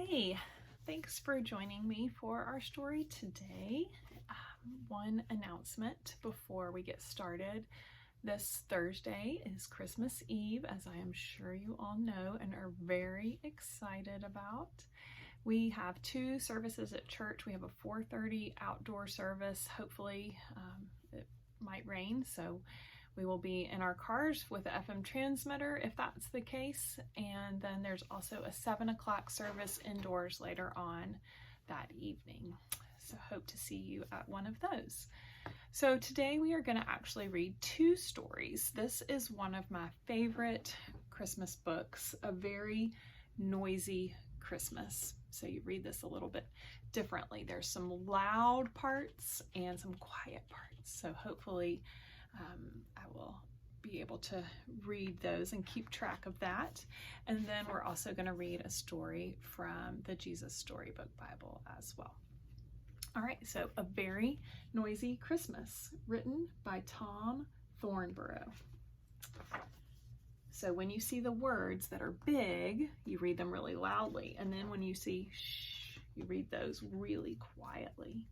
Hey, thanks for joining me for our story today. One announcement before we get started. This Thursday is Christmas Eve, as I am sure you all know and are very excited about. We have two services at church. We have a 4:30 outdoor service. Hopefully it might rain, so we will be in our cars with the FM transmitter if that's the case. And then there's also a 7 o'clock service indoors later on that evening. So hope to see you at one of those. So today we are going to actually read two stories. This is one of my favorite Christmas books, A Very Noisy Christmas. So you read this a little bit differently. There's some loud parts and some quiet parts. So hopefully I will be able to read those and keep track of that. And then we're also going to read a story from the Jesus Storybook Bible as well. All right, so A Very Noisy Christmas, written by Tom Thornborough. So when you see the words that are big, you read them really loudly. And then when you see shh, you read those really quietly.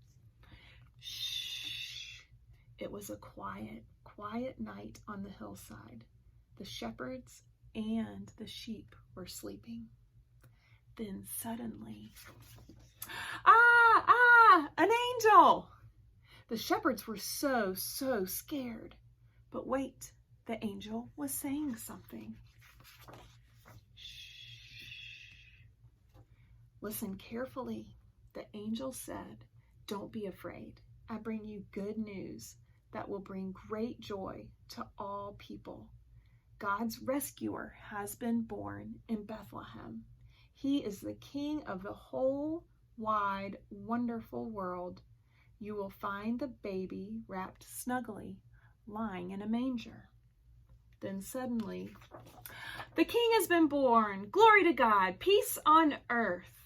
Shh. It was a quiet night on the hillside. The shepherds and the sheep were sleeping. Then suddenly, an angel! The shepherds were so scared. But wait, the angel was saying something. Shh. Listen carefully. The angel said, "Don't be afraid. I bring you good news that will bring great joy to all people. God's rescuer has been born in Bethlehem. He is the King of the whole wide, wonderful world. You will find the baby wrapped snugly, lying in a manger." Then suddenly, "The King has been born! Glory to God! Peace on earth!"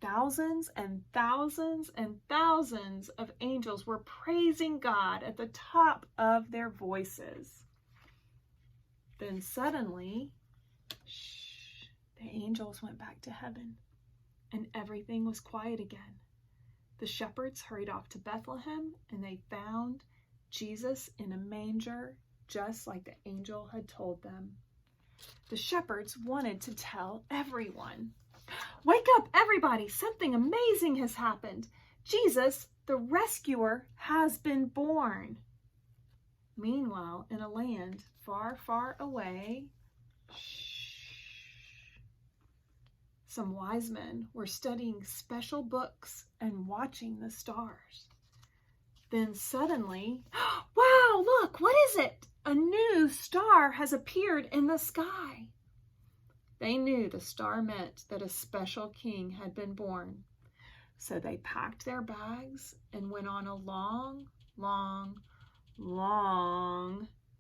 Thousands and thousands and thousands of angels were praising God at the top of their voices. Then suddenly, the angels went back to heaven, and everything was quiet again. The shepherds hurried off to Bethlehem, and they found Jesus in a manger, just like the angel had told them. The shepherds wanted to tell everyone. "Wake up, everybody! Something amazing has happened. Jesus, the rescuer, has been born." Meanwhile, in a land far, far away, some wise men were studying special books and watching the stars. Then suddenly, "Wow, look, what is it? A new star has appeared in the sky." They knew the star meant that a special king had been born. So they packed their bags and went on a long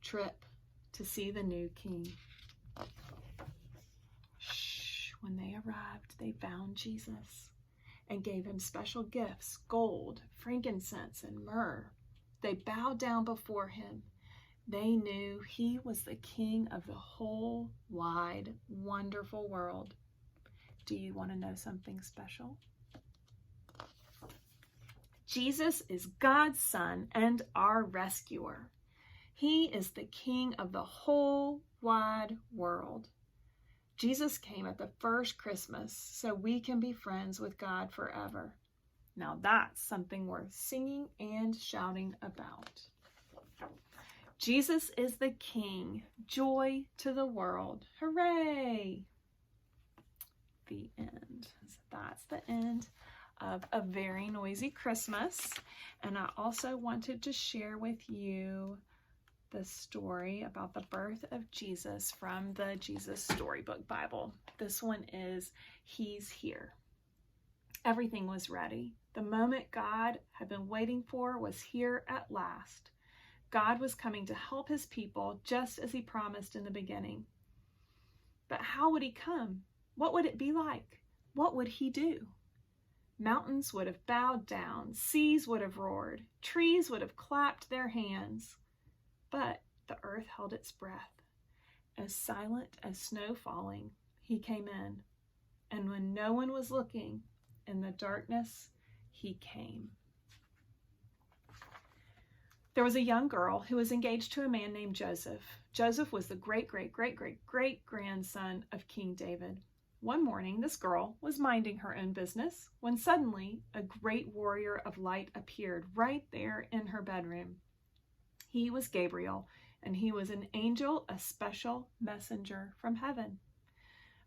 trip to see the new king. When they arrived, they found Jesus and gave him special gifts, gold, frankincense, and myrrh. They bowed down before him. They knew he was the King of the whole wide, wonderful world. Do you want to know something special? Jesus is God's Son and our rescuer. He is the King of the whole wide world. Jesus came at the first Christmas so we can be friends with God forever. Now that's something worth singing and shouting about. Jesus is the King. Joy to the world. Hooray! The end. So that's the end of A Very Noisy Christmas. And I also wanted to share with you the story about the birth of Jesus from the Jesus Storybook Bible. This one is He's Here. Everything was ready. The moment God had been waiting for was here at last. God was coming to help his people just as he promised in the beginning. But how would he come? What would it be like? What would he do? Mountains would have bowed down, seas would have roared, trees would have clapped their hands. But the earth held its breath. As silent as snow falling, he came in. and when no one was looking, in the darkness, he came. There was a young girl who was engaged to a man named Joseph. Joseph was the great-great-great-great-great-grandson of King David. One morning, this girl was minding her own business when suddenly a great warrior of light appeared right there in her bedroom. He was Gabriel, and he was an angel, a special messenger from heaven.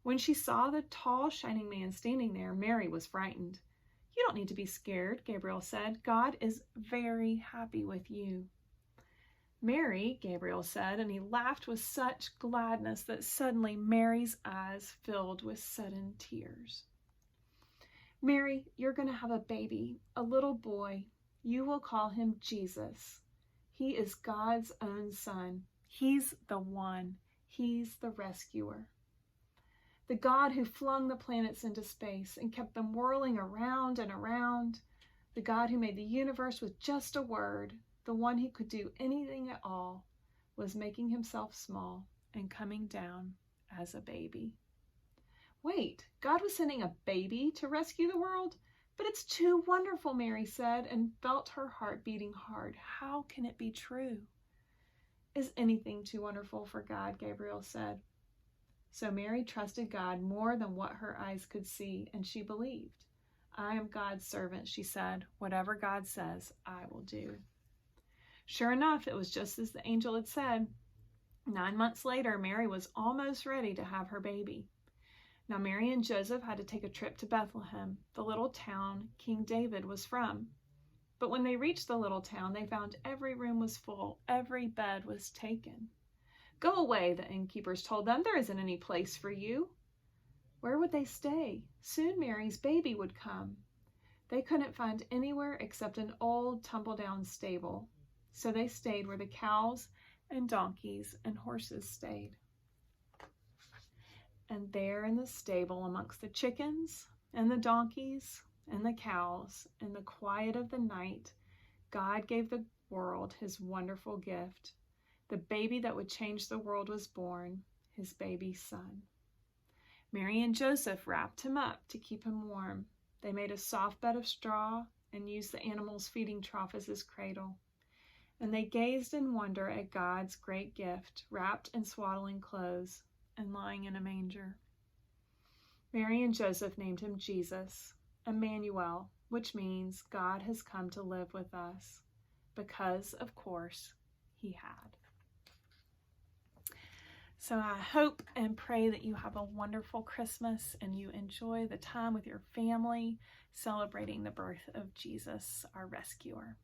When she saw the tall, shining man standing there, Mary was frightened. "You don't need to be scared," Gabriel said. "God is very happy with you." "Mary," Gabriel said, and he laughed with such gladness that suddenly Mary's eyes filled with sudden tears. "Mary, you're going to have a baby, a little boy. You will call him Jesus. He is God's own son. He's the one. He's the rescuer. The God who flung the planets into space and kept them whirling around and around. The God who made the universe with just a word, the one who could do anything at all, was making himself small and coming down as a baby." "Wait, God was sending a baby to rescue the world? But it's too wonderful," Mary said, and felt her heart beating hard. "How can it be true?" "Is anything too wonderful for God?" Gabriel said. So Mary trusted God more than what her eyes could see, and she believed. "I am God's servant," she said. "Whatever God says, I will do." Sure enough, it was just as the angel had said. 9 months later, Mary was almost ready to have her baby. Now Mary and Joseph had to take a trip to Bethlehem, the little town King David was from. But when they reached the little town, they found every room was full, every bed was taken. "Go away," the innkeepers told them. "There isn't any place for you." Where would they stay? Soon Mary's baby would come. They couldn't find anywhere except an old tumble-down stable. So they stayed where the cows and donkeys and horses stayed. And there in the stable, amongst the chickens and the donkeys and the cows, in the quiet of the night, God gave the world his wonderful gift. The baby that would change the world was born, his baby son. Mary and Joseph wrapped him up to keep him warm. They made a soft bed of straw and used the animal's feeding trough as his cradle. And they gazed in wonder at God's great gift, wrapped in swaddling clothes and lying in a manger. Mary and Joseph named him Jesus, Emmanuel, which means God has come to live with us, because, of course, he had. So I hope and pray that you have a wonderful Christmas and you enjoy the time with your family celebrating the birth of Jesus, our rescuer.